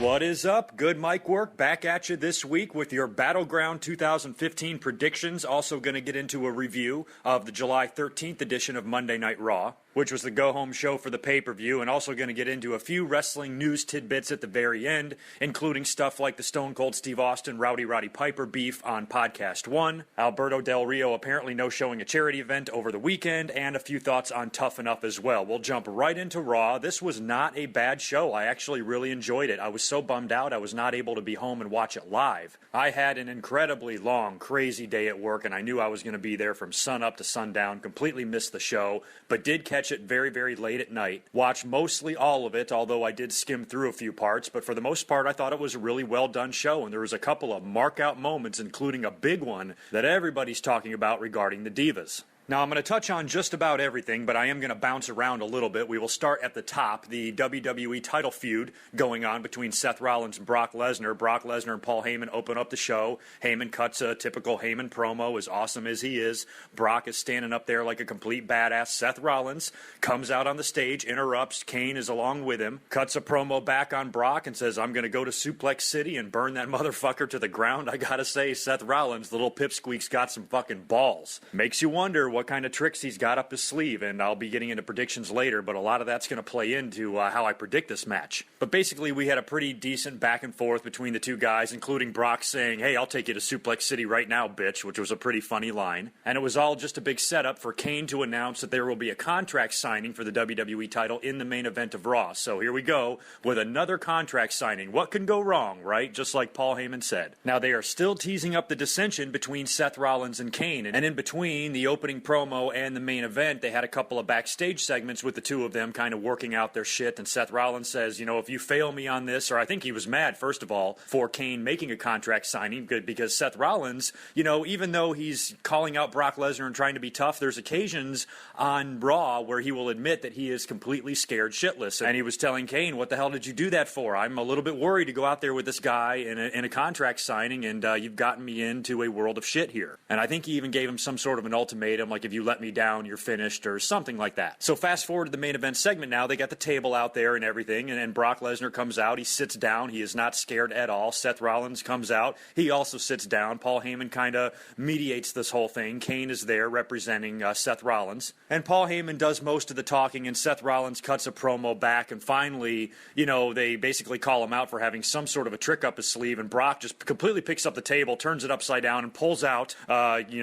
What is up? Good mic work. Back at you this week with your Battleground 2015 predictions. Also going to get into a review of the July 13th edition of Monday Night Raw, which was the go-home show for the pay-per-view, and also going to get into a few wrestling news tidbits at the very end, including stuff like the Stone Cold Steve Austin Rowdy Roddy Piper beef on Podcast 1, Alberto Del Rio apparently no-showing a charity event over the weekend, and a few thoughts on Tough Enough as well. We'll jump right into Raw. This was not a bad show. I actually really enjoyed it. I was so bummed out I was not able to be home and watch it live. I had an incredibly long, crazy day at work, and I knew I was going to be there from sun up to sundown, completely missed the show, but did catch it very, very late at night. Watched mostly all of it, although I did skim through a few parts, but for the most part I thought it was a really well done show, and there was a couple of mark-out moments, including a big one that everybody's talking about regarding the Divas. Now, I'm going to touch on just about everything, but I am going to bounce around a little bit. We will start at the top, the WWE title feud going on between Seth Rollins and Brock Lesnar. Brock Lesnar and Paul Heyman open up the show. Heyman cuts a typical Heyman promo, as awesome as he is. Brock is standing up there like a complete badass. Seth Rollins comes out on the stage, interrupts. Kane is along with him, cuts a promo back on Brock and says, I'm going to go to Suplex City and burn that motherfucker to the ground. I got to say, Seth Rollins, the little pipsqueak's got some fucking balls. Makes you wonder what kind of tricks he's got up his sleeve, and I'll be getting into predictions later, but a lot of that's going to play into how I predict this match. But basically, we had a pretty decent back and forth between the two guys, including Brock saying, hey, I'll take you to Suplex City right now, bitch, which was a pretty funny line. And it was all just a big setup for Kane to announce that there will be a contract signing for the WWE title in the main event of Raw. So here we go with another contract signing. What can go wrong, right? Just like Paul Heyman said. Now, they are still teasing up the dissension between Seth Rollins and Kane, and in between the opening promo and the main event, they had a couple of backstage segments with the two of them kind of working out their shit, and Seth Rollins says, you know, if you fail me on this, or I think he was mad, first of all, for Kane making a contract signing, because Seth Rollins, you know, even though he's calling out Brock Lesnar and trying to be tough, there's occasions on Raw where he will admit that he is completely scared shitless, and he was telling Kane, what the hell did you do that for? I'm a little bit worried to go out there with this guy in a contract signing, and you've gotten me into a world of shit here. And I think he even gave him some sort of an ultimatum, like, if you let me down, you're finished, or something like that. So fast forward to the main event segment now. They got the table out there and everything, and then Brock Lesnar comes out. He sits down. He is not scared at all. Seth Rollins comes out. He also sits down. Paul Heyman kind of mediates this whole thing. Kane is there representing Seth Rollins. And Paul Heyman does most of the talking, and Seth Rollins cuts a promo back, and finally, you know, they basically call him out for having some sort of a trick up his sleeve, and Brock just completely picks up the table, turns it upside down, and pulls out,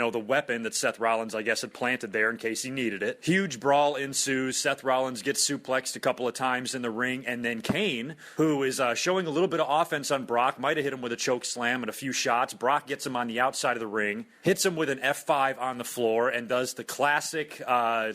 the weapon that Seth Rollins, I guess, had planted there in case he needed it. Huge brawl ensues. Seth Rollins gets suplexed a couple of times in the ring, and then Kane, who is showing a little bit of offense on Brock, might have hit him with a choke slam and a few shots. Brock gets him on the outside of the ring, hits him with an F5 on the floor, and does the classic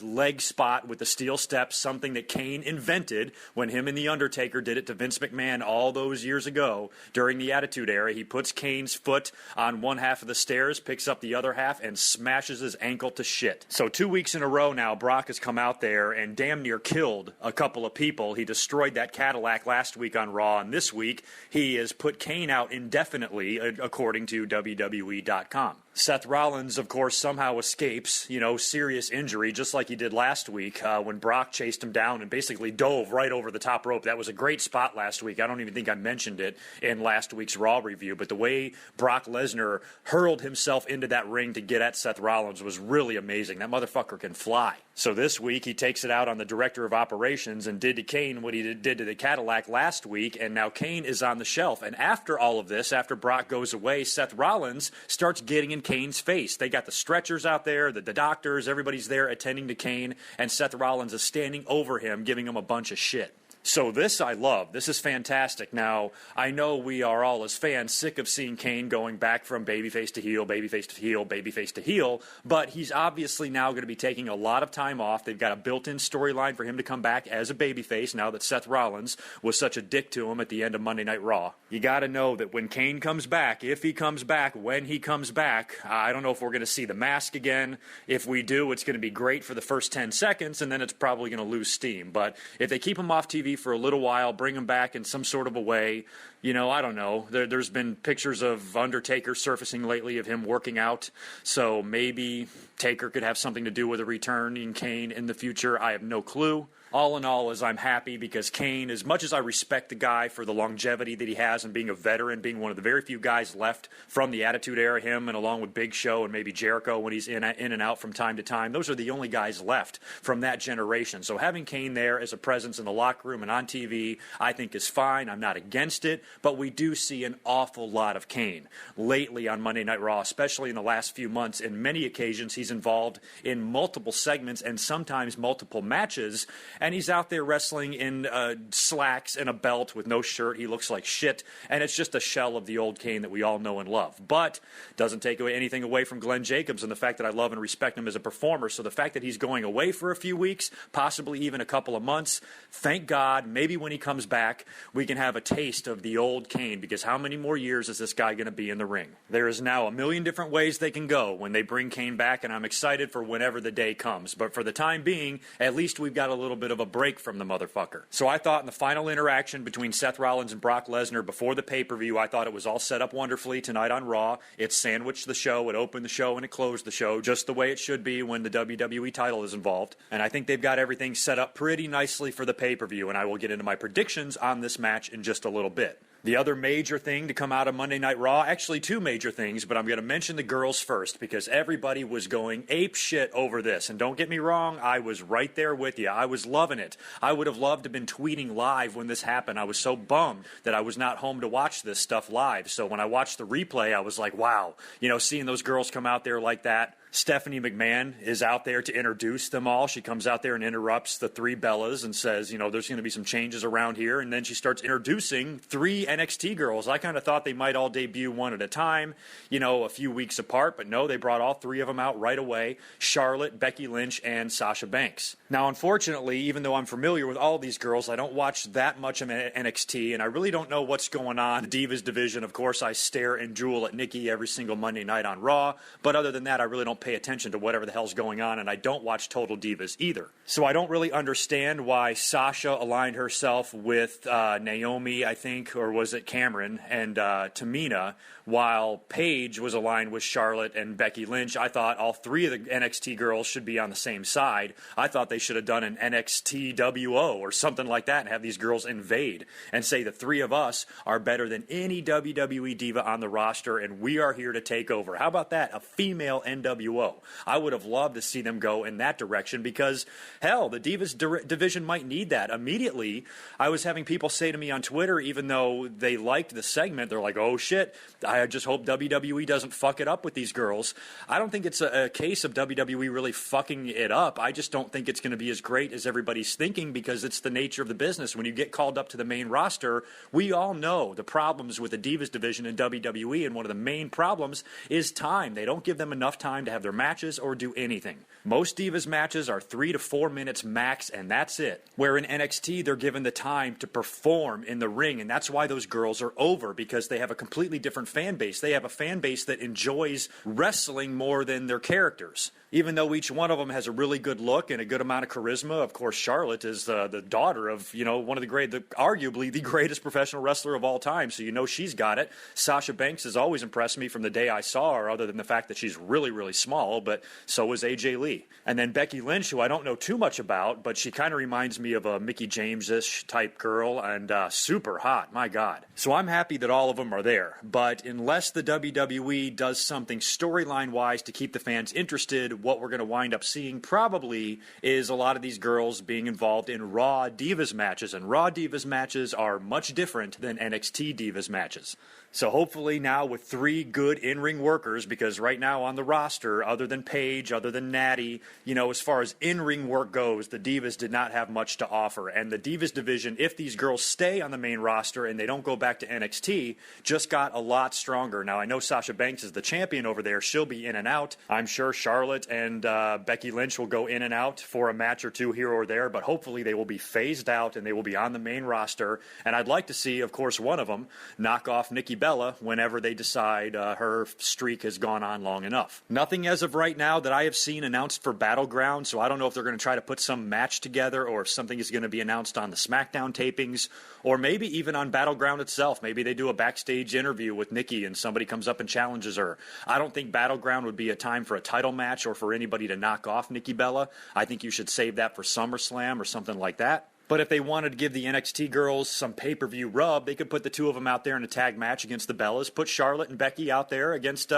leg spot with the steel steps, something that Kane invented when him and The Undertaker did it to Vince McMahon all those years ago during the Attitude Era. He puts Kane's foot on one half of the stairs, picks up the other half, and smashes his ankle to shit. So 2 weeks in a row now, Brock has come out there and damn near killed a couple of people. He destroyed that Cadillac last week on Raw, and this week he has put Kane out indefinitely, according to WWE.com. Seth Rollins, of course, somehow escapes, serious injury, just like he did last week when Brock chased him down and basically dove right over the top rope. That was a great spot last week. I don't even think I mentioned it in last week's Raw review, but the way Brock Lesnar hurled himself into that ring to get at Seth Rollins was really amazing. That motherfucker can fly. So this week he takes it out on the director of operations and did to Kane what he did to the Cadillac last week, and now Kane is on the shelf. And after all of this, after Brock goes away, Seth Rollins starts getting in Kane's face. They got the stretchers out there, the doctors, everybody's there attending to Kane, and Seth Rollins is standing over him, giving him a bunch of shit. So this I love. This is fantastic. Now, I know we are all as fans sick of seeing Kane going back from babyface to heel, babyface to heel, babyface to heel, but he's obviously now going to be taking a lot of time off. They've got a built-in storyline for him to come back as a babyface now that Seth Rollins was such a dick to him at the end of Monday Night Raw. You got to know that when Kane comes back, if he comes back, when he comes back, I don't know if we're going to see the mask again. If we do, it's going to be great for the first 10 seconds, and then it's probably going to lose steam. But if they keep him off TV for a little while, bring him back in some sort of a way, I don't know. There's been pictures of Undertaker surfacing lately of him working out, so maybe Taker could have something to do with a return in Kane in the future. I have no clue. all in all, is I'm happy because Kane, as much as I respect the guy for the longevity that he has and being a veteran, being one of the very few guys left from the Attitude Era, him and along with Big Show and maybe Jericho when he's in and out from time to time, those are the only guys left from that generation. So having Kane there as a presence in the locker room and on TV, I think is fine. I'm not against it, but we do see an awful lot of Kane lately on Monday Night Raw, especially in the last few months. In many occasions, he's involved in multiple segments and sometimes multiple matches, and he's out there wrestling in slacks and a belt with no shirt. He looks like shit, and it's just a shell of the old Kane that we all know and love. But doesn't take anything away from Glenn Jacobs and the fact that I love and respect him as a performer. So the fact that he's going away for a few weeks, possibly even a couple of months, thank God, maybe when he comes back, we can have a taste of the old Kane, because how many more years is this guy going to be in the ring? There is now a million different ways they can go when they bring Kane back, and I'm excited for whenever the day comes. But for the time being, at least we've got a little bit of a break from the motherfucker. So I thought in the final interaction between Seth Rollins and Brock Lesnar before the pay-per-view, I thought it was all set up wonderfully tonight on Raw. It sandwiched the show, it opened the show, and it closed the show, just the way it should be when the WWE title is involved. And I think they've got everything set up pretty nicely for the pay-per-view, and I will get into my predictions on this match in just a little bit. The other major thing to come out of Monday Night Raw, actually two major things, but I'm going to mention the girls first because everybody was going ape shit over this. And don't get me wrong, I was right there with you. I was loving it. I would have loved to have been tweeting live when this happened. I was so bummed that I was not home to watch this stuff live. So when I watched the replay, I was like, wow, seeing those girls come out there like that. Stephanie McMahon is out there to introduce them all. She comes out there and interrupts the three Bellas and says, there's going to be some changes around here. And then she starts introducing three NXT girls. I kind of thought they might all debut one at a time, a few weeks apart. But no, they brought all three of them out right away. Charlotte, Becky Lynch, and Sasha Banks. Now, unfortunately, even though I'm familiar with all these girls, I don't watch that much of NXT, and I really don't know what's going on. The Divas division, of course, I stare and drool at Nikki every single Monday night on Raw. But other than that, I really don't pay attention to whatever the hell's going on, and I don't watch Total Divas either. So I don't really understand why Sasha aligned herself with Naomi, I think, or was it Cameron, and Tamina, while Paige was aligned with Charlotte and Becky Lynch. I thought all three of the NXT girls should be on the same side. I thought they should have done an NXTWO or something like that and have these girls invade and say the three of us are better than any WWE diva on the roster, and we are here to take over. How about that? A female NWO. I would have loved to see them go in that direction because, hell, the Divas division might need that. Immediately, I was having people say to me on Twitter, even though they liked the segment, they're like, oh shit, I just hope WWE doesn't fuck it up with these girls. I don't think it's a case of WWE really fucking it up. I just don't think it's going to be as great as everybody's thinking because it's the nature of the business. When you get called up to the main roster, we all know the problems with the Divas division in WWE, and one of the main problems is time. They don't give them enough time to have their matches or do anything. Most Divas matches are 3 to 4 minutes max, and that's it. Where in NXT, they're given the time to perform in the ring, and that's why those girls are over, because they have a completely different fan base. They have a fan base that enjoys wrestling more than their characters. Even though each one of them has a really good look and a good amount of charisma. Of course, Charlotte is the daughter of, one of arguably the greatest professional wrestler of all time. So she's got it. Sasha Banks has always impressed me from the day I saw her, other than the fact that she's really, really small, but so is AJ Lee. And then Becky Lynch, who I don't know too much about, but she kind of reminds me of a Mickie James-ish type girl, and super hot, my God. So I'm happy that all of them are there. But unless the WWE does something storyline-wise to keep the fans interested, what we're going to wind up seeing probably is a lot of these girls being involved in Raw Divas matches, and Raw Divas matches are much different than NXT Divas matches. So hopefully now with 3 good in-ring workers, because right now on the roster, other than Paige, other than Natty, as far as in-ring work goes, the Divas did not have much to offer. And the Divas division, if these girls stay on the main roster and they don't go back to NXT, just got a lot stronger. Now, I know Sasha Banks is the champion over there. She'll be in and out. I'm sure Charlotte and Becky Lynch will go in and out for a match or two here or there, but hopefully they will be phased out and they will be on the main roster. And I'd like to see, of course, one of them knock off Nikki Bella whenever they decide her streak has gone on long enough. Nothing as of right now that I have seen announced for Battleground, so I don't know if they're going to try to put some match together or if something is going to be announced on the SmackDown tapings or maybe even on Battleground itself. Maybe they do a backstage interview with Nikki and somebody comes up and challenges her. I don't think Battleground would be a time for a title match or or for anybody to knock off Nikki Bella. I think you should save that for SummerSlam or something like that. But if they wanted to give the NXT girls some pay-per-view rub, they could put the two of them out there in a tag match against the Bellas, put Charlotte and Becky out there against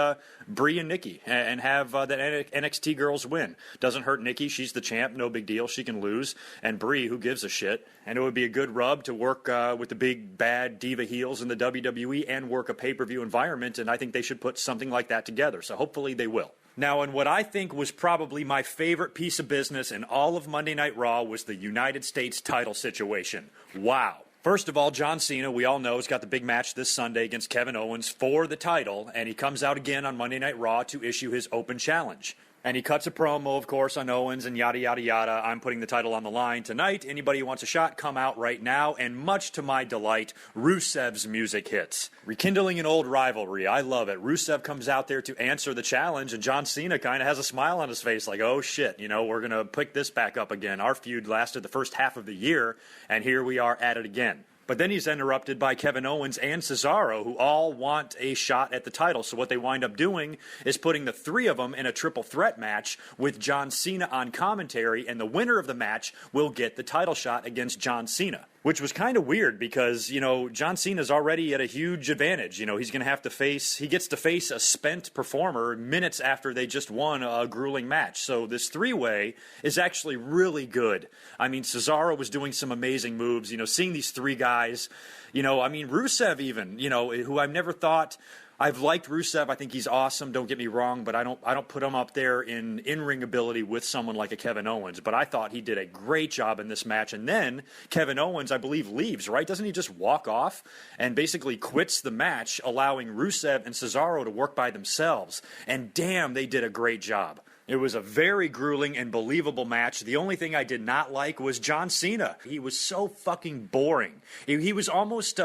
Brie and Nikki, and have the NXT girls win. Doesn't hurt Nikki. She's the champ. No big deal. She can lose. And Brie, who gives a shit? And it would be a good rub to work with the big, bad diva heels in the WWE and work a pay-per-view environment, and I think they should put something like that together. So hopefully they will. Now, and what I think was probably my favorite piece of business in all of Monday Night Raw was the United States title situation. Wow. First of all, John Cena, we all know, has got the big match this Sunday against Kevin Owens for the title, and he comes out again on Monday Night Raw to issue his open challenge. And he cuts a promo, of course, on Owens and yada, yada, yada. I'm putting the title on the line tonight. Anybody who wants a shot, come out right now. And much to my delight, Rusev's music hits. Rekindling an old rivalry. I love it. Rusev comes out there to answer the challenge, and John Cena kind of has a smile on his face like, oh, shit, you know, we're going to pick this back up again. Our feud lasted the first half of the year, and here we are at it again. But then he's interrupted by Kevin Owens and Cesaro, who all want a shot at the title. So what they wind up doing is putting the three of them in a triple threat match with John Cena on commentary, and the winner of the match will get the title shot against John Cena. Which was kind of weird because, you know, John Cena's already at a huge advantage. You know, he's going to have to face, he gets to face a spent performer minutes after they just won a grueling match. So this three-way is actually really good. I mean, Cesaro was doing some amazing moves. You know, seeing these three guys, you know, I mean, Rusev even, you know, who I've never thought... I've liked Rusev. I think he's awesome. Don't get me wrong, but I don't put him up there in-ring ability with someone like a Kevin Owens. But I thought he did a great job in this match. And then Kevin Owens, I believe, leaves, right? Doesn't he just walk off and basically quits the match, allowing Rusev and Cesaro to work by themselves? And damn, they did a great job. It was a very grueling and believable match. The only thing I did not like was John Cena. He was so fucking boring. He was almost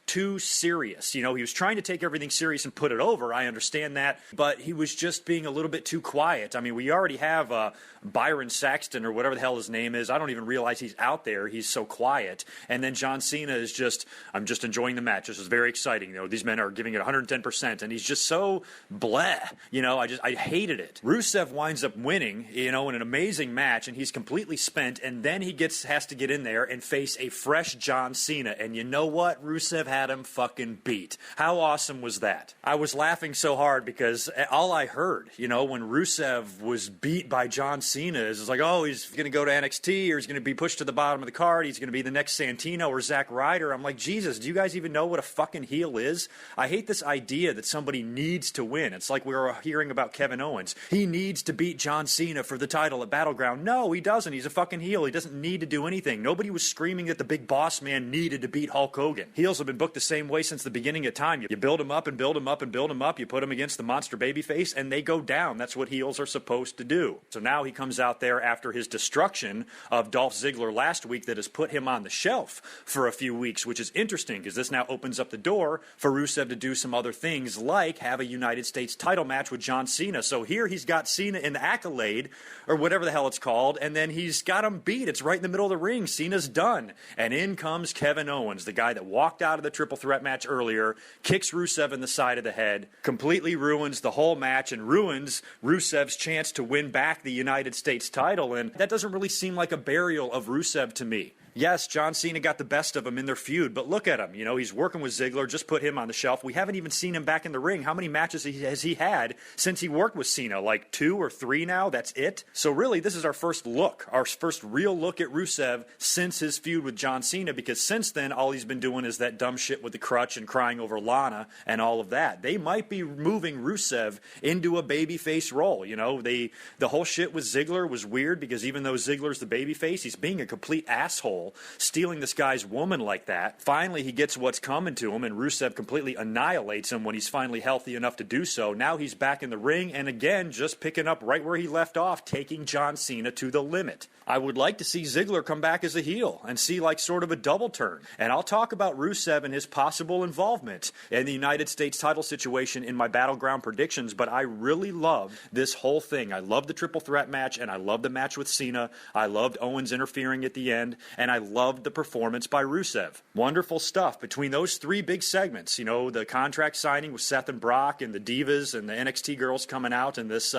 too serious. You know, he was trying to take everything serious and put it over. I understand that, but he was just being a little bit too quiet. I mean, we already have Byron Saxton or whatever the hell his name is. I don't even realize he's out there. He's so quiet. And then John Cena is just, I'm just enjoying the match. This is very exciting. You know, these men are giving it 110%, and he's just so bleh. You know, I hated it. Rusev winds up winning, you know, in an amazing match, and he's completely spent, and then he has to get in there and face a fresh John Cena, and you know what? Rusev had him fucking beat. How awesome was that? I was laughing so hard because all I heard, you know, when Rusev was beat by John Cena is like, oh, he's going to go to NXT, or he's going to be pushed to the bottom of the card, he's going to be the next Santino or Zack Ryder. I'm like, Jesus, do you guys even know what a fucking heel is? I hate this idea that somebody needs to win. It's like we were hearing about Kevin Owens. He needs to beat John Cena for the title at Battleground. No, he doesn't. He's a fucking heel. He doesn't need to do anything. Nobody was screaming that the big boss man needed to beat Hulk Hogan. Heels have been booked the same way since the beginning of time. You build them up and build them up and build them up. You put them against the monster babyface, and they go down. That's what heels are supposed to do. So now he comes out there after his destruction of Dolph Ziggler last week that has put him on the shelf for a few weeks, which is interesting because this now opens up the door for Rusev to do some other things like have a United States title match with John Cena. So here he's got Cena in the Accolade, or whatever the hell it's called, and then he's got him beat. It's right in the middle of the ring. Cena's done. And in comes Kevin Owens, the guy that walked out of the triple threat match earlier, kicks Rusev in the side of the head, completely ruins the whole match, and ruins Rusev's chance to win back the United States title. And that doesn't really seem like a burial of Rusev to me. Yes, John Cena got the best of him in their feud, but look at him. You know, he's working with Ziggler, just put him on the shelf. We haven't even seen him back in the ring. How many matches has he had since he worked with Cena? Like 2 or 3 now? That's it? So really, this is our first look, our first real look at Rusev since his feud with John Cena, because since then, all he's been doing is that dumb shit with the crutch and crying over Lana and all of that. They might be moving Rusev into a babyface role. You know, the whole shit with Ziggler was weird because even though Ziggler's the babyface, he's being a complete asshole, stealing this guy's woman like that. Finally, he gets what's coming to him, and Rusev completely annihilates him when he's finally healthy enough to do so. Now he's back in the ring, and again, just picking up right where he left off, taking John Cena to the limit. I would like to see Ziggler come back as a heel and see like sort of a double turn. And I'll talk about Rusev and his possible involvement in the United States title situation in my Battleground predictions, but I really love this whole thing. I love the triple threat match, and I love the match with Cena. I loved Owens interfering at the end, and and I loved the performance by Rusev. Wonderful stuff between those three big segments. You know, the contract signing with Seth and Brock, and the Divas and the NXT girls coming out, and this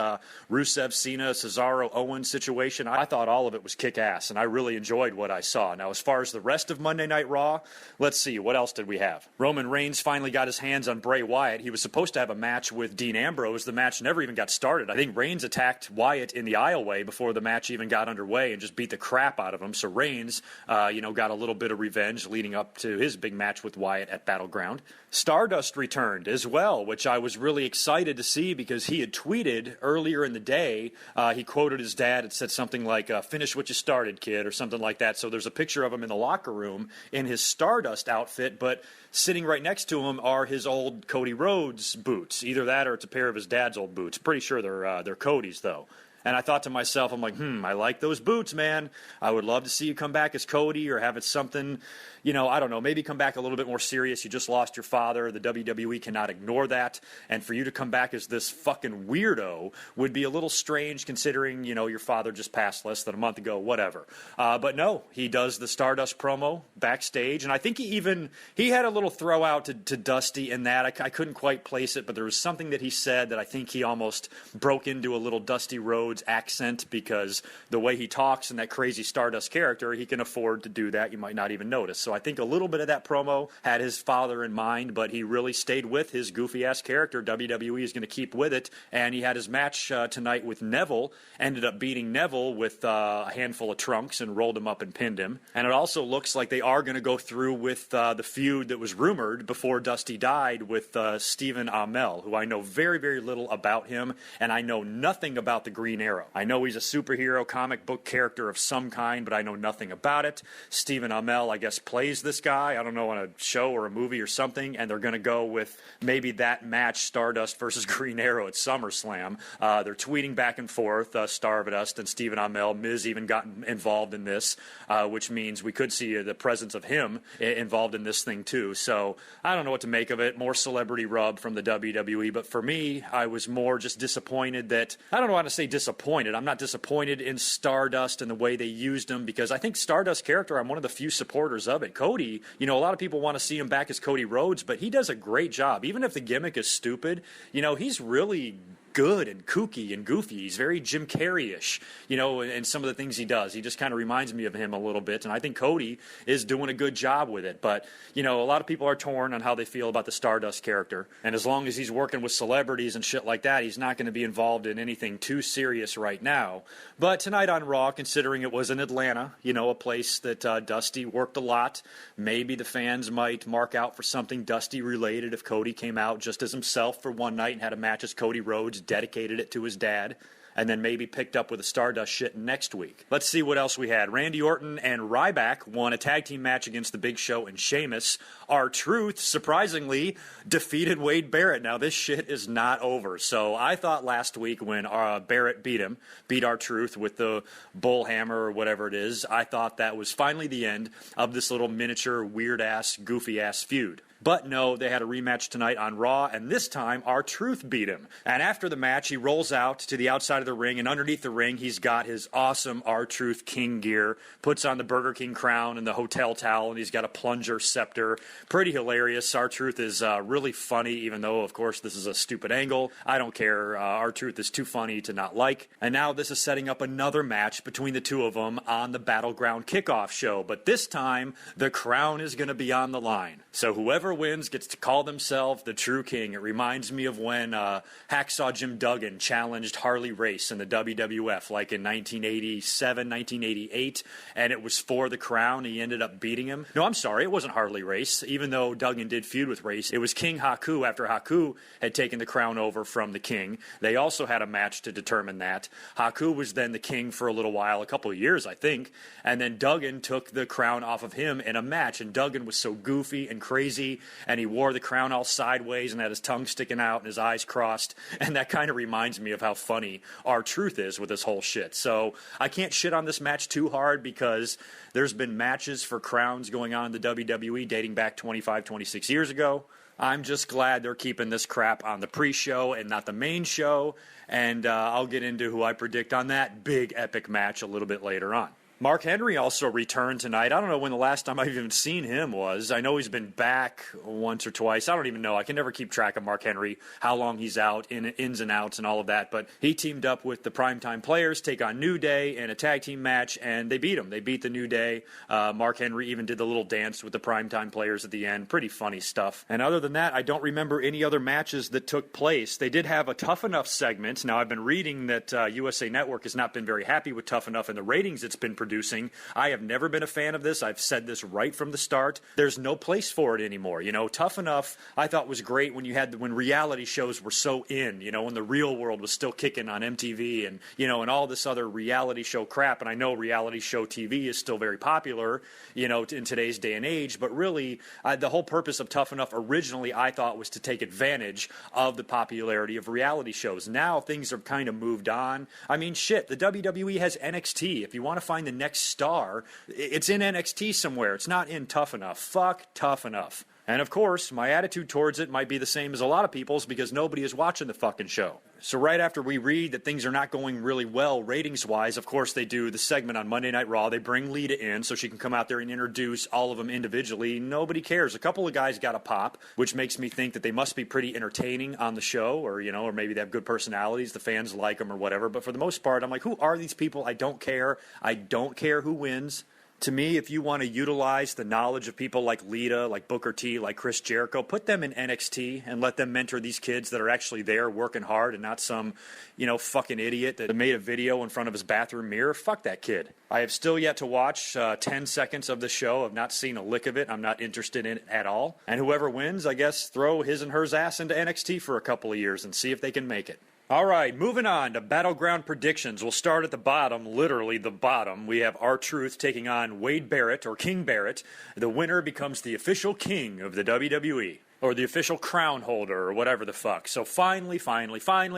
Rusev, Cena, Cesaro, Owens situation. I thought all of it was kick-ass, and I really enjoyed what I saw. Now, as far as the rest of Monday Night Raw, let's see, what else did we have? Roman Reigns finally got his hands on Bray Wyatt. He was supposed to have a match with Dean Ambrose. The match never even got started. I think Reigns attacked Wyatt in the aisleway before the match even got underway and just beat the crap out of him. So Reigns, got a little bit of revenge leading up to his big match with Wyatt at Battleground. Stardust returned as well, which I was really excited to see because he had tweeted earlier in the day. He quoted his dad and said something like, finish what you started, kid, or something like that. So there's a picture of him in the locker room in his Stardust outfit, but sitting right next to him are his old Cody Rhodes boots. Either that or it's a pair of his dad's old boots. Pretty sure they're Cody's, though. And I thought to myself, I'm like, I like those boots, man. I would love to see you come back as Cody or have it something, I don't know, maybe come back a little bit more serious. You just lost your father. The WWE cannot ignore that. And for you to come back as this fucking weirdo would be a little strange considering, your father just passed less than a month ago, whatever. But no, he does the Stardust promo backstage. And I think he had a little throw out to Dusty in that. I couldn't quite place it, but there was something that he said that I think he almost broke into a little Dusty Rhodes accent because the way he talks and that crazy Stardust character, he can afford to do that. You might not even notice. So I think a little bit of that promo had his father in mind, but he really stayed with his goofy-ass character. WWE is going to keep with it, and he had his match tonight with Neville, ended up beating Neville with a handful of trunks and rolled him up and pinned him. And it also looks like they are going to go through with the feud that was rumored before Dusty died with Stephen Amell, who I know very, very little about him, and I know nothing about the Green Arrow. I know he's a superhero comic book character of some kind, but I know nothing about it. Stephen Amell, I guess, plays this guy, I don't know, on a show or a movie or something, and they're going to go with maybe that match, Stardust versus Green Arrow at SummerSlam. They're tweeting back and forth, Stardust and Stephen Amell. Miz even got involved in this, which means we could see the presence of him involved in this thing too. So I don't know what to make of it. More celebrity rub from the WWE, but for me, I was more just disappointed that, I don't know how to say disappointed. I'm not disappointed in Stardust and the way they used him because I think Stardust character, I'm one of the few supporters of it. Cody, a lot of people want to see him back as Cody Rhodes, but he does a great job. Even if the gimmick is stupid, he's really good and kooky and goofy. He's very Jim Carrey-ish, and some of the things he does. He just kind of reminds me of him a little bit, and I think Cody is doing a good job with it. But, a lot of people are torn on how they feel about the Stardust character, and as long as he's working with celebrities and shit like that, he's not going to be involved in anything too serious right now. But tonight on Raw, considering it was in Atlanta, a place that Dusty worked a lot, maybe the fans might mark out for something Dusty-related if Cody came out just as himself for one night and had a match as Cody Rhodes, dedicated it to his dad, and then maybe picked up with the Stardust shit next week. Let's see what else we had. Randy Orton and Ryback won a tag team match against The Big Show and Sheamus. R-Truth, surprisingly, defeated Wade Barrett. Now, this shit is not over. So I thought last week when Barrett beat R-Truth with the bull hammer or whatever it is, I thought that was finally the end of this little miniature, weird-ass, goofy-ass feud. But no, they had a rematch tonight on Raw, and this time R-Truth beat him. And after the match, he rolls out to the outside of the ring, and underneath the ring, he's got his awesome R-Truth King gear, puts on the Burger King crown and the hotel towel, and he's got a plunger scepter. Pretty hilarious. R-Truth is really funny, even though, of course, this is a stupid angle. I don't care. R-Truth is too funny to not like. And now this is setting up another match between the two of them on the Battleground kickoff show. But this time, the crown is going to be on the line. So whoever wins gets to call themselves the true king. It reminds me of when Hacksaw Jim Duggan challenged Harley Race in the WWF like in 1987, 1988, and it was for the crown. He ended up beating him. No, I'm sorry, it wasn't Harley Race, even though Duggan did feud with Race. It was King Haku after Haku had taken the crown over from the king. They also had a match to determine that. Haku was then the king for a little while, a couple of years, I think, and then Duggan took the crown off of him in a match, and Duggan was so goofy and crazy, and he wore the crown all sideways and had his tongue sticking out and his eyes crossed, and that kind of reminds me of how funny R-Truth is with this whole shit. So I can't shit on this match too hard because there's been matches for crowns going on in the WWE dating back 25, 26 years ago. I'm just glad they're keeping this crap on the pre-show and not the main show, and I'll get into who I predict on that big epic match a little bit later on. Mark Henry also returned tonight. I don't know when the last time I've even seen him was. I know he's been back once or twice. I don't even know. I can never keep track of Mark Henry, how long he's out, ins and outs and all of that. But he teamed up with the Primetime Players, take on New Day in a tag team match, and they beat him. They beat the New Day. Mark Henry even did the little dance with the Primetime Players at the end. Pretty funny stuff. And other than that, I don't remember any other matches that took place. They did have a Tough Enough segment. Now, I've been reading that USA Network has not been very happy with Tough Enough and the ratings it's been producing. I have never been a fan of this. I've said this right from the start. There's no place for it anymore. You know, Tough Enough I thought was great when reality shows were so in, you know, when the real world was still kicking on MTV and, you know, and all this other reality show crap. And I know reality show TV is still very popular, you know, in today's day and age. But really, the whole purpose of Tough Enough originally, I thought, was to take advantage of the popularity of reality shows. Now things have kind of moved on. I mean, shit, the WWE has NXT. If you want to find the next star, it's in NXT somewhere. It's not in Tough Enough. Fuck Tough Enough. And of course, my attitude towards it might be the same as a lot of people's because nobody is watching the fucking show. So right after we read that things are not going really well ratings-wise, of course they do the segment on Monday Night Raw. They bring Lita in so she can come out there and introduce all of them individually. Nobody cares. A couple of guys got a pop, which makes me think that they must be pretty entertaining on the show, or, you know, or maybe they have good personalities. The fans like them or whatever. But for the most part, I'm like, who are these people? I don't care. I don't care who wins. To me, if you want to utilize the knowledge of people like Lita, like Booker T, like Chris Jericho, put them in NXT and let them mentor these kids that are actually there working hard and not some, you know, fucking idiot that made a video in front of his bathroom mirror. Fuck that kid. I have still yet to watch 10 seconds of the show. I've not seen a lick of it. I'm not interested in it at all. And whoever wins, I guess, throw his and hers ass into NXT for a couple of years and see if they can make it. All right, moving on to Battleground predictions. We'll start at the bottom, literally the bottom. We have R-Truth taking on Wade Barrett, or King Barrett. The winner becomes the official king of the WWE, or the official crown holder, or whatever the fuck. So finally,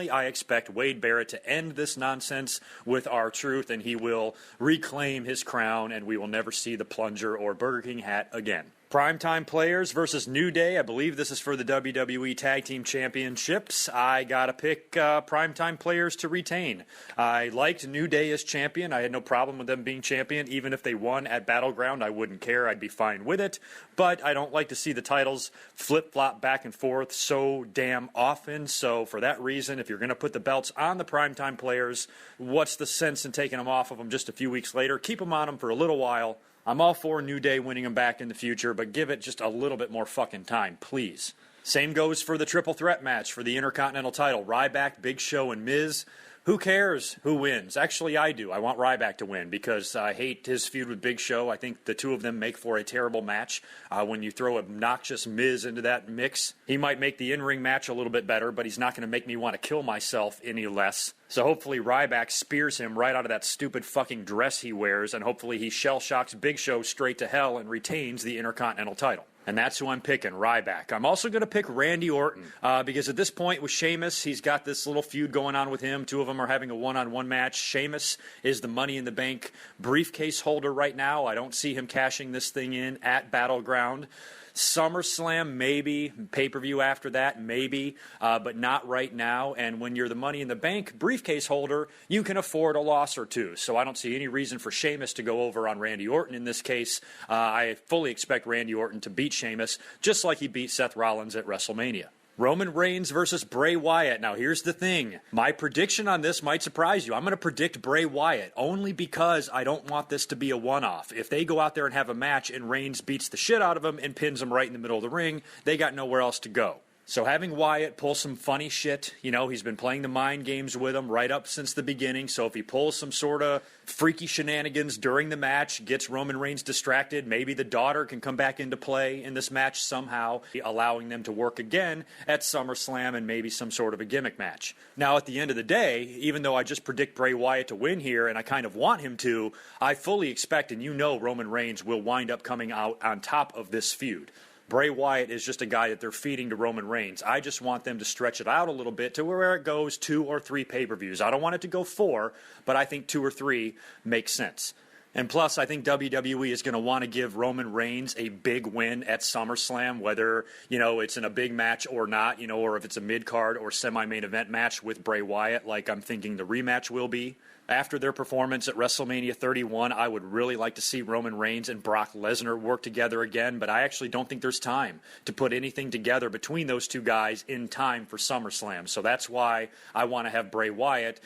I expect Wade Barrett to end this nonsense with R-Truth, and he will reclaim his crown, and we will never see the plunger or Burger King hat again. Primetime Players versus New Day. I believe this is for the WWE Tag Team Championships. I got to pick Primetime Players to retain. I liked New Day as champion. I had no problem with them being champion. Even if they won at Battleground, I wouldn't care. I'd be fine with it. But I don't like to see the titles flip-flop back and forth so damn often. So for that reason, if you're going to put the belts on the Primetime Players, what's the sense in taking them off of them just a few weeks later? Keep them on them for a little while. I'm all for New Day winning them back in the future, but give it just a little bit more fucking time, please. Same goes for the triple threat match for the Intercontinental title. Ryback, Big Show, and Miz. Who cares who wins? Actually, I do. I want Ryback to win because I hate his feud with Big Show. I think the two of them make for a terrible match. When you throw obnoxious Miz into that mix, he might make the in-ring match a little bit better, but he's not going to make me want to kill myself any less. So hopefully Ryback spears him right out of that stupid fucking dress he wears, and hopefully he shell-shocks Big Show straight to hell and retains the Intercontinental title. And that's who I'm picking, Ryback. I'm also going to pick Randy Orton because at this point with Sheamus, he's got this little feud going on with him. Two of them are having a one-on-one match. Sheamus is the Money in the Bank briefcase holder right now. I don't see him cashing this thing in at Battleground. SummerSlam, maybe. Pay-per-view after that, maybe. But not right now. And when you're the Money in the Bank briefcase holder, you can afford a loss or two. So I don't see any reason for Sheamus to go over on Randy Orton in this case. I fully expect Randy Orton to beat Sheamus, just like he beat Seth Rollins at WrestleMania. Roman Reigns versus Bray Wyatt. Now, here's the thing. My prediction on this might surprise you. I'm going to predict Bray Wyatt only because I don't want this to be a one-off. If they go out there and have a match and Reigns beats the shit out of him and pins him right in the middle of the ring, they got nowhere else to go. So having Wyatt pull some funny shit, you know, he's been playing the mind games with him right up since the beginning. So if he pulls some sort of freaky shenanigans during the match, gets Roman Reigns distracted, maybe the daughter can come back into play in this match somehow, allowing them to work again at SummerSlam and maybe some sort of a gimmick match. Now, at the end of the day, even though I just predict Bray Wyatt to win here, and I kind of want him to, I fully expect, and you know, Roman Reigns will wind up coming out on top of this feud. Bray Wyatt is just a guy that they're feeding to Roman Reigns. I just want them to stretch it out a little bit to where it goes 2 or 3 pay-per-views. I don't want it to go 4, but I think 2 or 3 makes sense. And plus, I think WWE is going to want to give Roman Reigns a big win at SummerSlam, whether, you know, it's in a big match or not, you know, or if it's a mid-card or semi-main event match with Bray Wyatt, like I'm thinking the rematch will be. After their performance at WrestleMania 31, I would really like to see Roman Reigns and Brock Lesnar work together again, but I actually don't think there's time to put anything together between those two guys in time for SummerSlam. So that's why I want to have Bray Wyatt,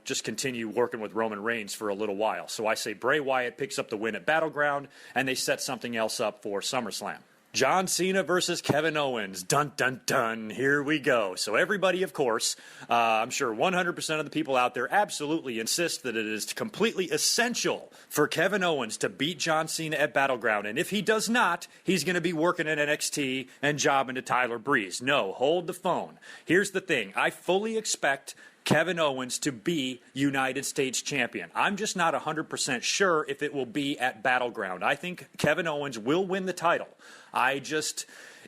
just continue working with Roman Reigns for a little while. So I say Bray Wyatt picks up the win at Battleground, and they set something else up for SummerSlam. John Cena versus Kevin Owens. Dun, dun, dun. Here we go. So everybody, of course, I'm sure 100% of the people out there absolutely insist that it is completely essential for Kevin Owens to beat John Cena at Battleground. And if he does not, he's going to be working at NXT and jobbing to Tyler Breeze. No, hold the phone. Here's the thing. I fully expect Kevin Owens to be United States champion. I'm just not 100% sure if it will be at Battleground. I think Kevin Owens will win the title.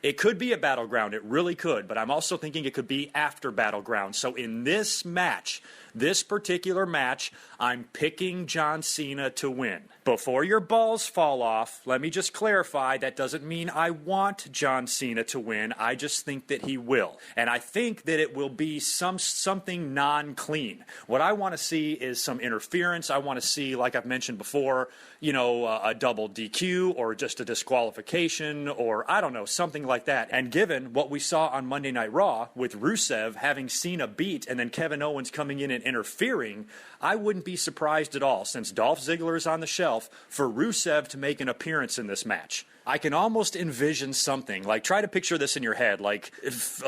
It could be a Battleground. It really could. But I'm also thinking it could be after Battleground. So in this match, this particular match, I'm picking John Cena to win. Before your balls fall off, let me just clarify, that doesn't mean I want John Cena to win. I just think that he will. And I think that it will be something non-clean. What I want to see is some interference. I want to see, like I've mentioned before, a double DQ or just a disqualification or, I don't know, something like that. And given what we saw on Monday Night Raw with Rusev having Cena beat and then Kevin Owens coming in and interfering, I wouldn't be surprised at all, since Dolph Ziggler is on the shelf, for Rusev to make an appearance in this match. I can almost envision something, like try to picture this in your head, like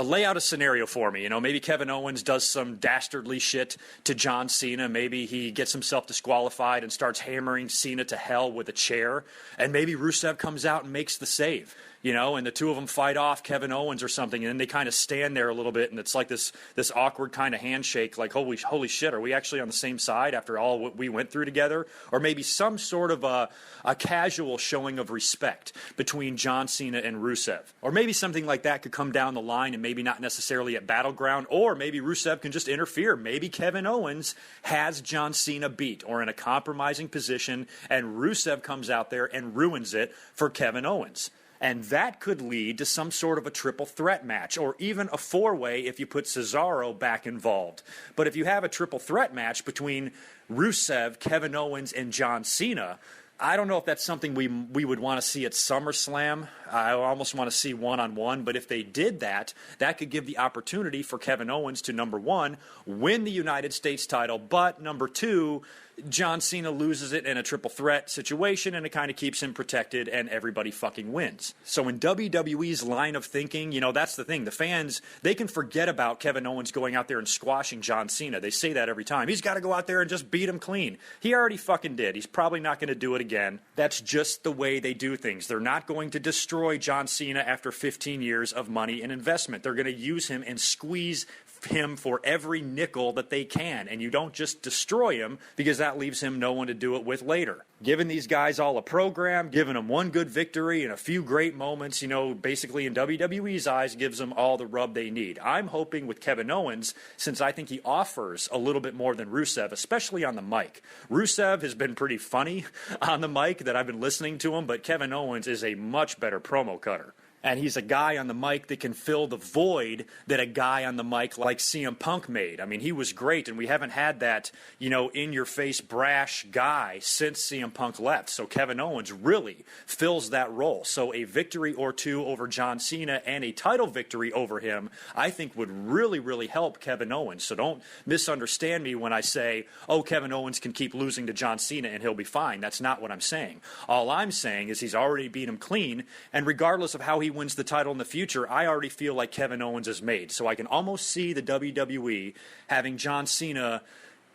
lay out a scenario for me. Maybe Kevin Owens does some dastardly shit to John Cena. Maybe he gets himself disqualified and starts hammering Cena to hell with a chair. And maybe Rusev comes out and makes the save. And the two of them fight off Kevin Owens or something, and then they kind of stand there a little bit, and it's like this awkward kind of handshake, like, holy shit, are we actually on the same side after all what we went through together? Or maybe some sort of a casual showing of respect between John Cena and Rusev. Or maybe something like that could come down the line, and maybe not necessarily at Battleground, or maybe Rusev can just interfere. Maybe Kevin Owens has John Cena beat or in a compromising position, and Rusev comes out there and ruins it for Kevin Owens. And that could lead to some sort of a triple threat match, or even a four-way if you put Cesaro back involved. But if you have a triple threat match between Rusev, Kevin Owens, and John Cena, I don't know if that's something we would want to see at SummerSlam. I almost want to see one-on-one, but if they did that, that could give the opportunity for Kevin Owens to, number one, win the United States title, but number two, John Cena loses it in a triple threat situation, and it kind of keeps him protected, and everybody fucking wins. So in WWE's line of thinking, that's the thing. The fans, they can forget about Kevin Owens going out there and squashing John Cena. They say that every time. He's got to go out there and just beat him clean. He already fucking did. He's probably not going to do it again. That's just the way they do things. They're not going to destroy John Cena after 15 years of money and investment. They're going to use him and squeeze him for every nickel that they can, and you don't just destroy him because that leaves him no one to do it with later. Giving these guys all a program, giving them one good victory and a few great moments, basically in WWE's eyes gives them all the rub they need. I'm hoping with Kevin Owens, since I think he offers a little bit more than Rusev, especially on the mic. Rusev has been pretty funny on the mic that I've been listening to him, but Kevin Owens is a much better promo cutter. And he's a guy on the mic that can fill the void that a guy on the mic like CM Punk made. I mean, he was great, and we haven't had that, in-your-face brash guy since CM Punk left. So Kevin Owens really fills that role. So a victory or two over John Cena and a title victory over him, I think would really, really help Kevin Owens. So don't misunderstand me when I say, Kevin Owens can keep losing to John Cena and he'll be fine. That's not what I'm saying. All I'm saying is he's already beat him clean, and regardless of how he wins the title in the future, I already feel like Kevin Owens is made. So I can almost see the WWE having John Cena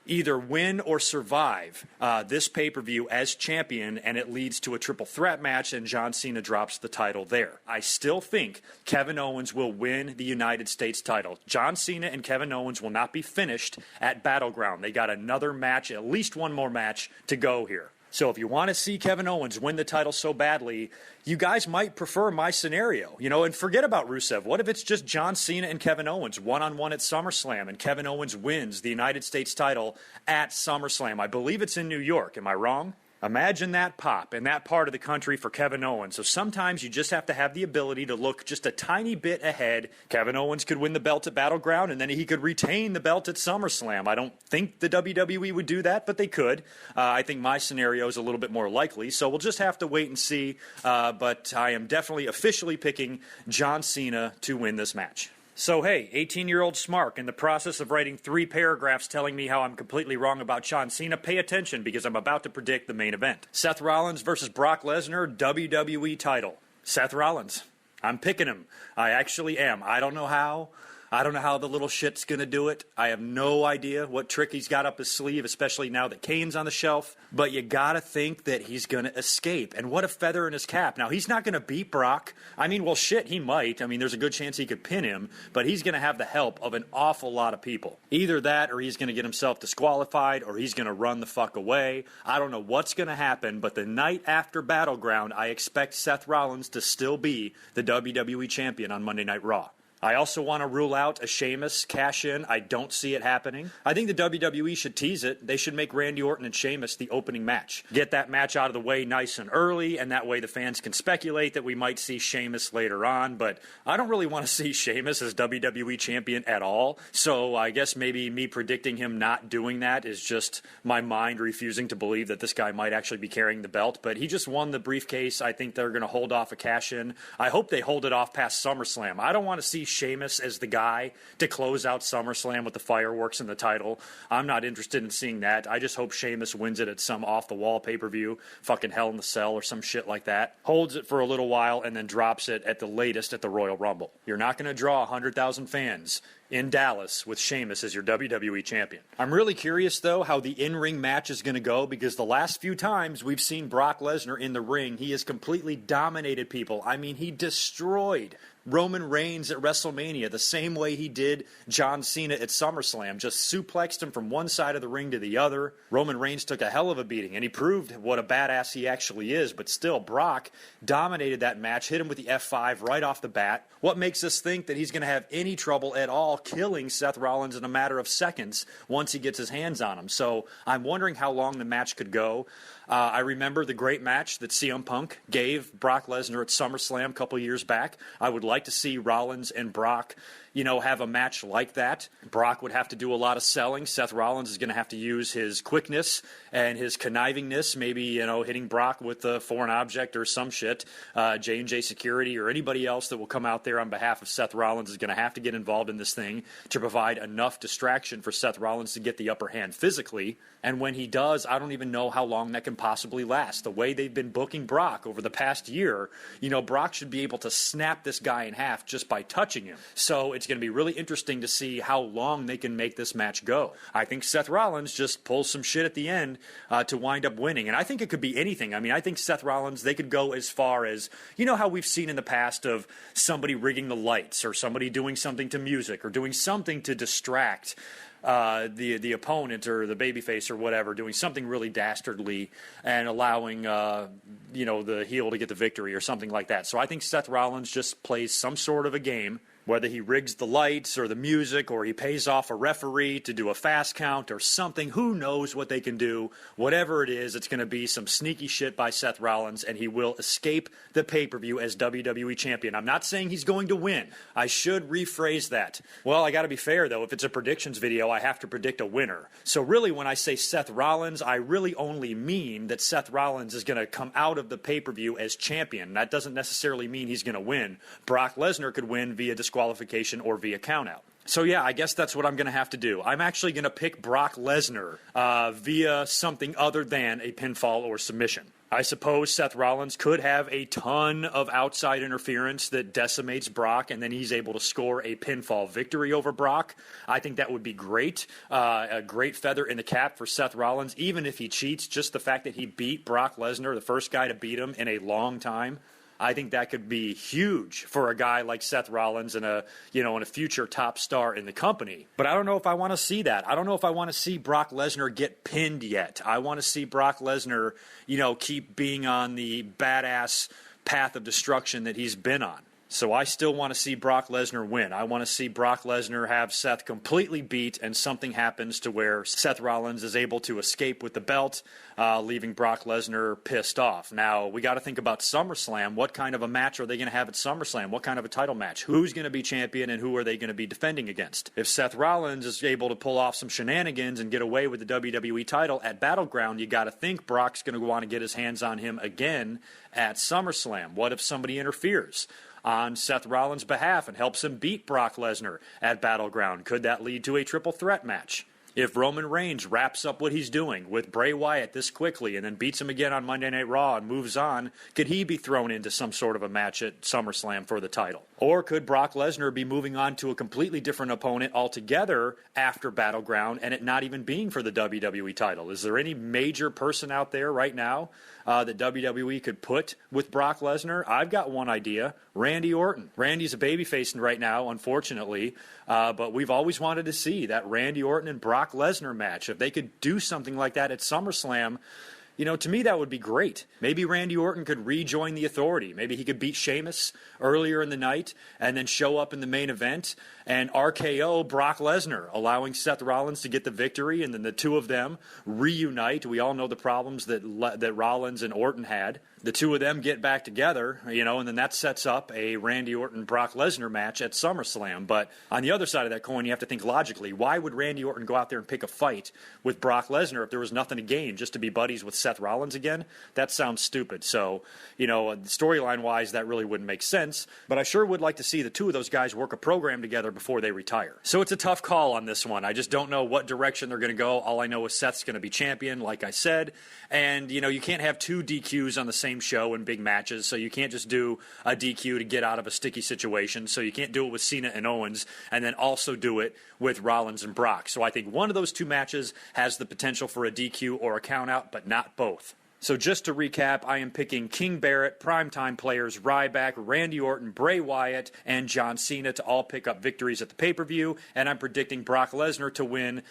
either win or survive this pay-per-view as champion, and it leads to a triple threat match, and John Cena drops the title there. I still think Kevin Owens will win the United States title. John Cena and Kevin Owens will not be finished at Battleground. They got another match, at least one more match to go here. So if you want to see Kevin Owens win the title so badly, you guys might prefer my scenario, and forget about Rusev. What if it's just John Cena and Kevin Owens one-on-one at SummerSlam, and Kevin Owens wins the United States title at SummerSlam? I believe it's in New York. Am I wrong? Imagine that pop in that part of the country for Kevin Owens. So sometimes you just have to have the ability to look just a tiny bit ahead. Kevin Owens could win the belt at Battleground, and then he could retain the belt at SummerSlam. I don't think the WWE would do that, but they could. I think my scenario is a little bit more likely, so we'll just have to wait and see. But I am definitely officially picking John Cena to win this match. So hey, 18-year-old Smark, in the process of writing 3 paragraphs telling me how I'm completely wrong about John Cena, pay attention because I'm about to predict the main event. Seth Rollins versus Brock Lesnar, WWE title. Seth Rollins. I'm picking him. I actually am. I don't know how. I don't know how the little shit's going to do it. I have no idea what trick he's got up his sleeve, especially now that Kane's on the shelf. But you got to think that he's going to escape. And what a feather in his cap. Now, he's not going to beat Brock. I mean, well, shit, he might. I mean, there's a good chance he could pin him. But he's going to have the help of an awful lot of people. Either that or he's going to get himself disqualified or he's going to run the fuck away. I don't know what's going to happen. But the night after Battleground, I expect Seth Rollins to still be the WWE champion on Monday Night Raw. I also want to rule out a Sheamus cash-in. I don't see it happening. I think the WWE should tease it. They should make Randy Orton and Sheamus the opening match. Get that match out of the way nice and early, and that way the fans can speculate that we might see Sheamus later on. But I don't really want to see Sheamus as WWE champion at all. So I guess maybe me predicting him not doing that is just my mind refusing to believe that this guy might actually be carrying the belt. But he just won the briefcase. I think they're going to hold off a cash-in. I hope they hold it off past SummerSlam. I don't want to see Sheamus as the guy to close out SummerSlam with the fireworks and the title. I'm not interested in seeing that. I just hope Sheamus wins it at some off-the-wall pay-per-view, fucking Hell in the Cell or some shit like that. Holds it for a little while and then drops it at the latest at the Royal Rumble. You're not going to draw 100,000 fans in Dallas with Sheamus as your WWE champion. I'm really curious, though, how the in-ring match is going to go because the last few times we've seen Brock Lesnar in the ring, he has completely dominated people. I mean, he destroyed Roman Reigns at WrestleMania the same way he did John Cena at SummerSlam, just suplexed him from one side of the ring to the other. Roman Reigns took a hell of a beating, and he proved what a badass he actually is, but still, Brock dominated that match, hit him with the F5 right off the bat. What makes us think that he's going to have any trouble at all killing Seth Rollins in a matter of seconds once he gets his hands on him? So I'm wondering how long the match could go. I remember the great match that CM Punk gave Brock Lesnar at SummerSlam a couple years back. I would like to see Rollins and Brock, have a match like that. Brock would have to do a lot of selling. Seth Rollins is going to have to use his quickness and his connivingness, maybe, hitting Brock with a foreign object or some shit. J&J Security or anybody else that will come out there on behalf of Seth Rollins is going to have to get involved in this thing to provide enough distraction for Seth Rollins to get the upper hand physically. And when he does, I don't even know how long that can possibly last. The way they've been booking Brock over the past year, Brock should be able to snap this guy in half just by touching him. So it's going to be really interesting to see how long they can make this match go. I think Seth Rollins just pulls some shit at the end to wind up winning. And I think it could be anything. I mean, I think Seth Rollins, they could go as far as, how we've seen in the past of somebody rigging the lights or somebody doing something to music or doing something to distract the opponent or the babyface or whatever, doing something really dastardly and allowing the heel to get the victory or something like that. So I think Seth Rollins just plays some sort of a game, whether he rigs the lights or the music or he pays off a referee to do a fast count or something. Who knows what they can do? Whatever it is, it's going to be some sneaky shit by Seth Rollins, and he will escape the pay-per-view as WWE champion. I'm not saying he's going to win. I should rephrase that. Well, I got to be fair, though. If it's a predictions video, I have to predict a winner. So really, when I say Seth Rollins, I really only mean that Seth Rollins is going to come out of the pay-per-view as champion. That doesn't necessarily mean he's going to win. Brock Lesnar could win via disqualification or via countout. So yeah, I guess that's what I'm going to have to do. I'm actually going to pick Brock Lesnar via something other than a pinfall or submission. I suppose Seth Rollins could have a ton of outside interference that decimates Brock, and then he's able to score a pinfall victory over Brock. I think that would be great. A great feather in the cap for Seth Rollins, even if he cheats. Just the fact that he beat Brock Lesnar, the first guy to beat him in a long time. I think that could be huge for a guy like Seth Rollins and a future top star in the company. But I don't know if I want to see that. I don't know if I want to see Brock Lesnar get pinned yet. I want to see Brock Lesnar, keep being on the badass path of destruction that he's been on. So I still want to see Brock Lesnar win. I want to see Brock Lesnar have Seth completely beat, and something happens to where Seth Rollins is able to escape with the belt, leaving Brock Lesnar pissed off. Now, we got to think about SummerSlam. What kind of a match are they going to have at SummerSlam? What kind of a title match? Who's going to be champion, and who are they going to be defending against? If Seth Rollins is able to pull off some shenanigans and get away with the WWE title at Battleground, you got to think Brock's going to want to get his hands on him again at SummerSlam. What if somebody interferes on Seth Rollins' behalf and helps him beat Brock Lesnar at Battleground? Could that lead to a triple threat match? If Roman Reigns wraps up what he's doing with Bray Wyatt this quickly and then beats him again on Monday Night Raw and moves on, could he be thrown into some sort of a match at SummerSlam for the title? Or could Brock Lesnar be moving on to a completely different opponent altogether after Battleground and it not even being for the WWE title? Is there any major person out there right now that WWE could put with Brock Lesnar? I've got one idea: Randy Orton. Randy's a babyface right now, unfortunately, but we've always wanted to see that Randy Orton and Brock Lesnar match. If they could do something like that at SummerSlam, to me that would be great. Maybe Randy Orton could rejoin the Authority. Maybe he could beat Sheamus earlier in the night and then show up in the main event and RKO Brock Lesnar, allowing Seth Rollins to get the victory, and then the two of them reunite. We all know the problems that Rollins and Orton had. The two of them get back together, and then that sets up a Randy Orton-Brock Lesnar match at SummerSlam. But on the other side of that coin, you have to think logically. Why would Randy Orton go out there and pick a fight with Brock Lesnar if there was nothing to gain, just to be buddies with Seth Rollins again? That sounds stupid. So, storyline-wise, that really wouldn't make sense. But I sure would like to see the two of those guys work a program together before they retire. So it's a tough call on this one. I just don't know what direction they're going to go. All I know is Seth's going to be champion, like I said. And, you can't have two DQs on the same show in big matches, so you can't just do a DQ to get out of a sticky situation. So you can't do it with Cena and Owens and then also do it with Rollins and Brock. So I think one of those two matches has the potential for a DQ or a countout, but not both. So just to recap, I am picking King Barrett, primetime players Ryback, Randy Orton, Bray Wyatt, and John Cena to all pick up victories at the pay-per-view, and I'm predicting Brock Lesnar to win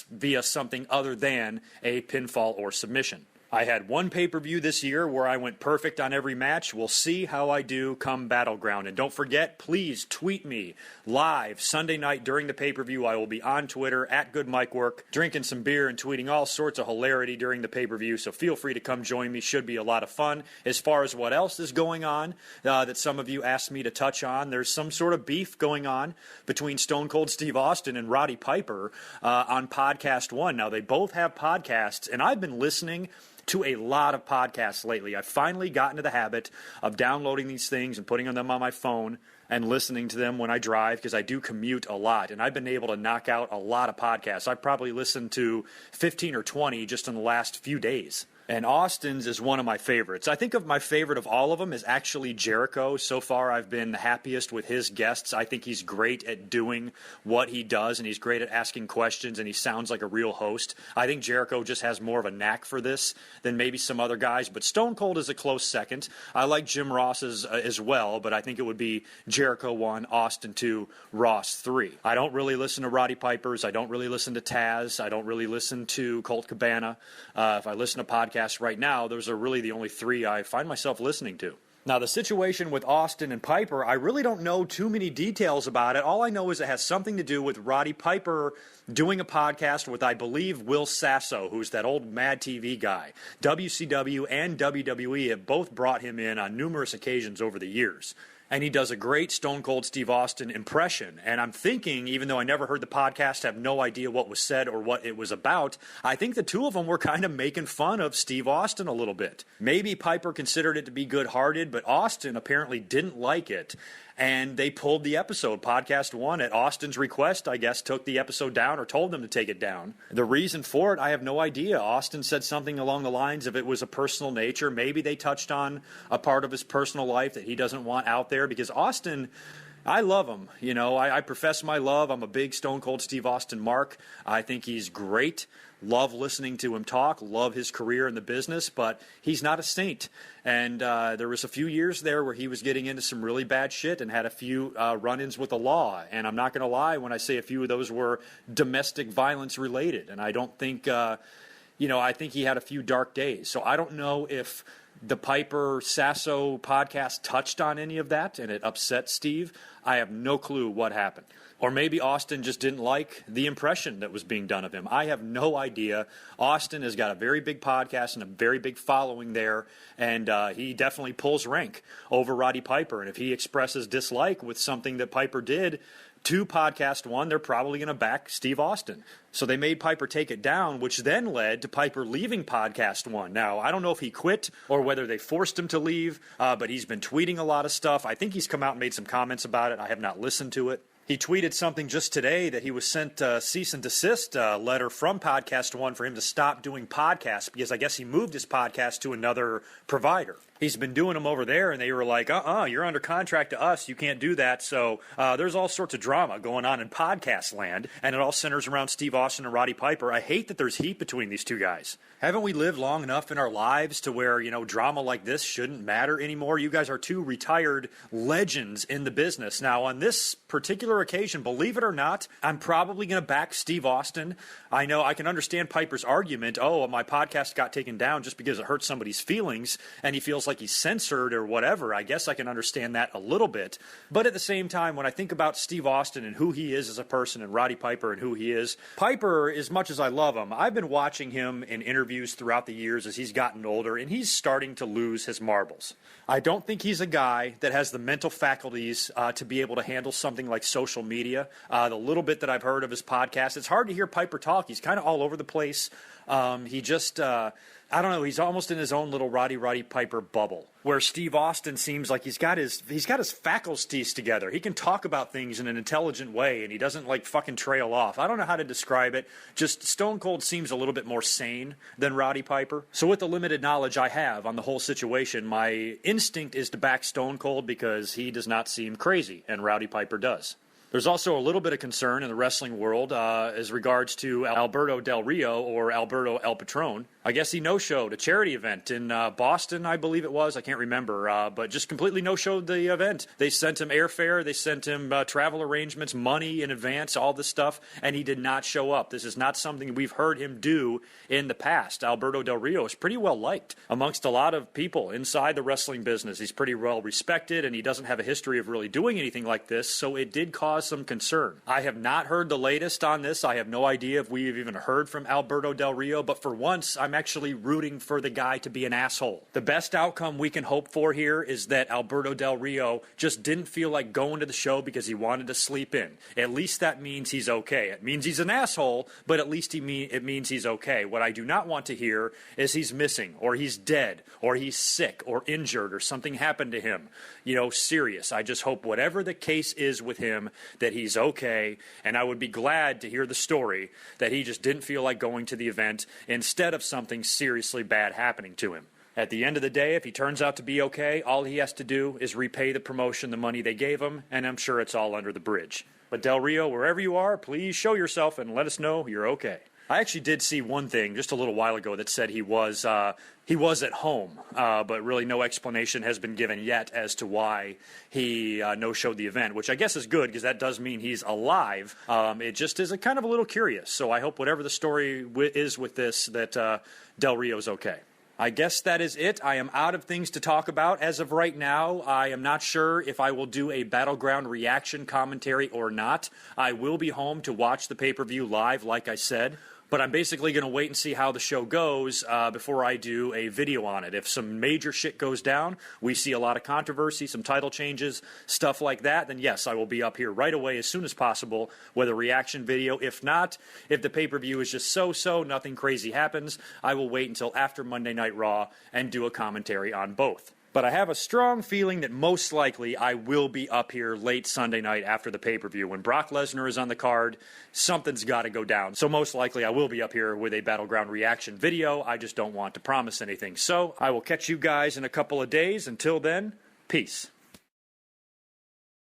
via something other than a pinfall or submission. I had one pay-per-view this year where I went perfect on every match. We'll see how I do come Battleground. And don't forget, please tweet me live Sunday night during the pay-per-view. I will be on Twitter at GoodMikeWork, drinking some beer and tweeting all sorts of hilarity during the pay-per-view. So feel free to come join me. Should be a lot of fun. As far as what else is going on that some of you asked me to touch on, there's some sort of beef going on between Stone Cold Steve Austin and Roddy Piper on Podcast One. Now, they both have podcasts, and I've been listening to a lot of podcasts lately. I've finally gotten to the habit of downloading these things and putting them on my phone and listening to them when I drive, because I do commute a lot, and I've been able to knock out a lot of podcasts. I've probably listened to 15 or 20 just in the last few days. And Austin's is one of my favorites. I think of my favorite of all of them is actually Jericho. So far, I've been the happiest with his guests. I think he's great at doing what he does, and he's great at asking questions, and he sounds like a real host. I think Jericho just has more of a knack for this than maybe some other guys, but Stone Cold is a close second. I like Jim Ross's as well, but I think it would be Jericho 1, Austin 2, Ross 3. I don't really listen to Roddy Piper's. I don't really listen to Taz. I don't really listen to Colt Cabana. If I listen to podcasts right now, those are really the only three I find myself listening to. Now, the situation with Austin and Piper, I really don't know too many details about it. All I know is it has something to do with Roddy Piper doing a podcast with, I believe, Will Sasso, who's that old Mad TV guy. WCW and WWE have both brought him in on numerous occasions over the years. And he does a great Stone Cold Steve Austin impression. And I'm thinking, even though I never heard the podcast, have no idea what was said or what it was about, I think the two of them were kind of making fun of Steve Austin a little bit. Maybe Piper considered it to be good-hearted, but Austin apparently didn't like it. And they pulled the episode. Podcast One, at Austin's request, I guess, took the episode down or told them to take it down. The reason for it, I have no idea. Austin said something along the lines of it was a personal nature. Maybe they touched on a part of his personal life that he doesn't want out there, because Austin, I love him. I profess my love. I'm a big Stone Cold Steve Austin mark. I think he's great. Love listening to him talk, love his career in the business, but he's not a saint. And there was a few years there where he was getting into some really bad shit and had a few run-ins with the law. And I'm not going to lie when I say a few of those were domestic violence related. And I don't think, I think he had a few dark days. So I don't know if the Piper Sasso podcast touched on any of that and it upset Steve. I have no clue what happened. Or maybe Austin just didn't like the impression that was being done of him. I have no idea. Austin has got a very big podcast and a very big following there, and he definitely pulls rank over Roddy Piper. And if he expresses dislike with something that Piper did to Podcast One, they're probably going to back Steve Austin. So they made Piper take it down, which then led to Piper leaving Podcast One. Now, I don't know if he quit or whether they forced him to leave, but he's been tweeting a lot of stuff. I think he's come out and made some comments about it. I have not listened to it. He tweeted something just today that he was sent a cease and desist letter from Podcast One for him to stop doing podcasts because I guess he moved his podcast to another provider. He's been doing them over there, and they were like, you're under contract to us. You can't do that. So there's all sorts of drama going on in podcast land, and it all centers around Steve Austin and Roddy Piper. I hate that there's heat between these two guys. Haven't we lived long enough in our lives to where, drama like this shouldn't matter anymore? You guys are two retired legends in the business. Now, on this particular occasion, believe it or not, I'm probably going to back Steve Austin. I know I can understand Piper's argument, my podcast got taken down just because it hurt somebody's feelings, and he feels like he's censored or whatever. I guess I can understand that a little bit. But at the same time, when I think about Steve Austin and who he is as a person and Roddy Piper and who he is, Piper, as much as I love him, I've been watching him in interviews throughout the years as he's gotten older, and he's starting to lose his marbles. I don't think he's a guy that has the mental faculties to be able to handle something like social media. The little bit that I've heard of his podcast, it's hard to hear Piper talk. He's kind of all over the place. He just... I don't know, he's almost in his own little Roddy Piper bubble, where Steve Austin seems like he's got his faculties together. He can talk about things in an intelligent way, and he doesn't fucking trail off. I don't know how to describe it. Just Stone Cold seems a little bit more sane than Roddy Piper. So with the limited knowledge I have on the whole situation, my instinct is to back Stone Cold because he does not seem crazy, and Roddy Piper does. There's also a little bit of concern in the wrestling world as regards to Alberto Del Rio, or Alberto El Patron. I guess he no-showed a charity event in Boston, I believe it was. I can't remember, but just completely no-showed the event. They sent him airfare, they sent him travel arrangements, money in advance, all this stuff, and he did not show up. This is not something we've heard him do in the past. Alberto Del Rio is pretty well liked amongst a lot of people inside the wrestling business. He's pretty well respected, and he doesn't have a history of really doing anything like this, so it did cause some concern. I have not heard the latest on this. I have no idea if we've even heard from Alberto Del Rio, but for once, I'm actually rooting for the guy to be an asshole. The best outcome we can hope for here is that Alberto Del Rio just didn't feel like going to the show because he wanted to sleep in. At least that means he's okay. It means he's an asshole, but at least it means he's okay. What I do not want to hear is he's missing, or he's dead, or he's sick, or injured, or something happened to him. Serious. I just hope whatever the case is with him, that he's okay, and I would be glad to hear the story that he just didn't feel like going to the event instead of something seriously bad happening to him. At the end of the day, if he turns out to be okay, all he has to do is repay the promotion the money they gave him, and I'm sure it's all under the bridge. But Del Rio, wherever you are, please show yourself and let us know you're okay. I actually did see one thing just a little while ago that said he was at home, but really no explanation has been given yet as to why he no-showed the event, which I guess is good because that does mean he's alive. It just is kind of a little curious. So I hope whatever the story is with this, that Del Rio's okay. I guess that is it. I am out of things to talk about as of right now. I am not sure if I will do a Battleground reaction commentary or not. I will be home to watch the pay-per-view live, like I said. But I'm basically going to wait and see how the show goes before I do a video on it. If some major shit goes down, we see a lot of controversy, some title changes, stuff like that, then yes, I will be up here right away as soon as possible with a reaction video. If not, if the pay-per-view is just so-so, nothing crazy happens, I will wait until after Monday Night Raw and do a commentary on both. But I have a strong feeling that most likely I will be up here late Sunday night after the pay-per-view. When Brock Lesnar is on the card, something's got to go down. So most likely I will be up here with a Battleground reaction video. I just don't want to promise anything. So I will catch you guys in a couple of days. Until then, peace.